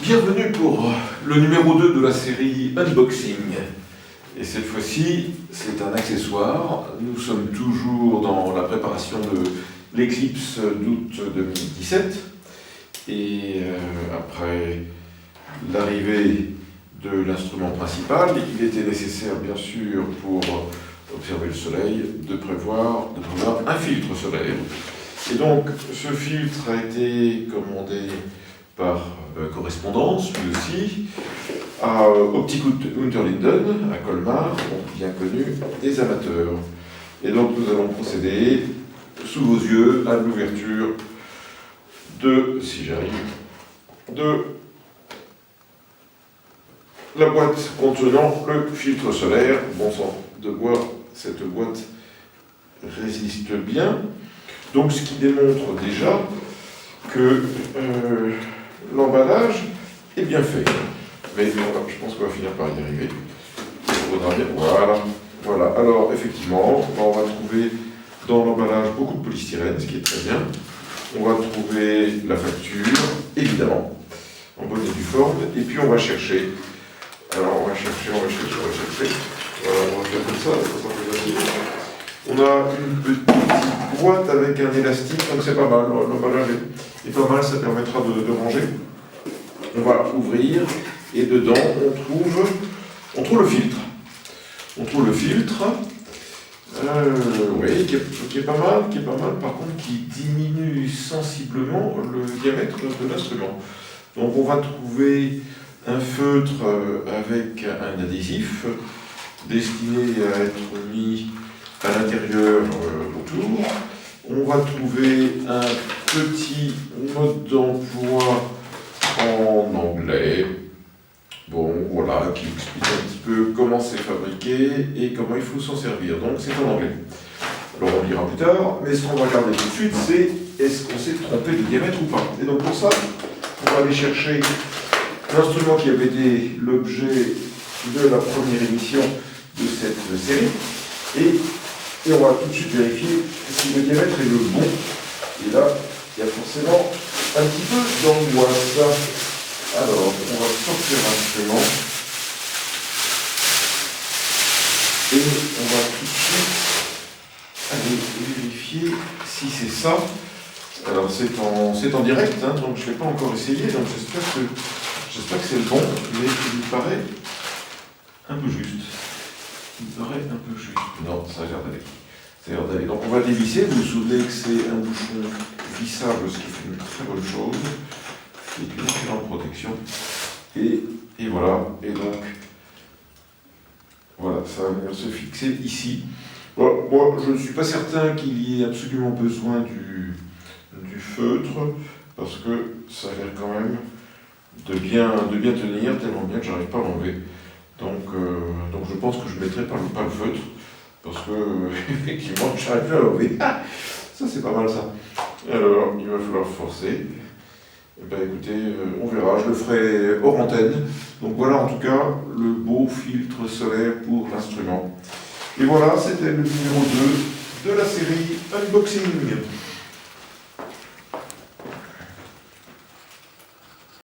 Bienvenue pour le numéro 2 de la série Unboxing. Et cette fois-ci, c'est un accessoire. Nous sommes toujours dans la préparation de l'Eclipse d'août 2017. Et après l'arrivée de l'instrument principal, il était nécessaire, bien sûr, pour observer le soleil, de prévoir un filtre solaire. Et donc, ce filtre a été commandé par correspondance, lui aussi, à Optik Unterlinden, à Colmar, donc bien connu des amateurs. Et donc, nous allons procéder, sous vos yeux, à l'ouverture de, si j'arrive, de la boîte contenant le filtre solaire. Bon sang de bois, cette boîte résiste bien. Donc, ce qui démontre déjà que l'emballage est bien fait. Mais voilà, je pense qu'on va finir par y arriver. Voilà. Alors, effectivement, on va trouver dans l'emballage beaucoup de polystyrène, ce qui est très bien. On va trouver la facture, évidemment, en bonne et due forme. Et puis, on va chercher. Alors, on va chercher. Voilà, on va faire comme ça plus facile. On a une petite boîte avec un élastique, donc c'est pas mal. L'emballage est pas mal, ça permettra de ranger. On va ouvrir et dedans on trouve le filtre. On trouve le filtre, oui, qui est pas mal, par contre qui diminue sensiblement le diamètre de l'instrument. Donc on va trouver un feutre avec un adhésif destiné à être mis à l'intérieur autour. On va trouver un petit mode d'emploi en anglais, bon voilà, qui explique un petit peu comment c'est fabriqué et comment il faut s'en servir. Donc c'est en anglais. Alors on lira plus tard, mais ce qu'on va regarder tout de suite, c'est est-ce qu'on s'est trompé de diamètre ou pas. Et donc pour ça, on va aller chercher l'instrument qui avait été l'objet de la première émission de cette série, et on va tout de suite vérifier si le diamètre est le bon. Et là, il y a forcément un petit peu d'angoisse. Alors, on va sortir l'instrument. Et on va tout de suite aller vérifier si c'est ça. Alors, c'est en direct, hein, donc je ne l'ai pas encore essayé, donc j'espère que c'est le bon, mais il me paraît un peu juste. Non, ça a l'air d'aller. Donc on va dévisser. Vous vous souvenez que c'est un bouchon vissable, ce qui fait une très bonne chose, qui est une excellente protection. Et voilà. Et donc, voilà, ça va venir se fixer ici. Bon, moi, je ne suis pas certain qu'il y ait absolument besoin du feutre, parce que ça a l'air quand même de bien tenir, tellement bien que j'arrive pas à l'enlever. Donc je pense que je ne mettrai pas le feutre, parce que effectivement j'arrive plus à l'enlever. Ah, ça c'est pas mal ça. Alors il va falloir forcer. Eh bien écoutez, on verra, je le ferai hors antenne. Donc voilà en tout cas le beau filtre solaire pour l'instrument. Et voilà, c'était le numéro 2 de la série Unboxing.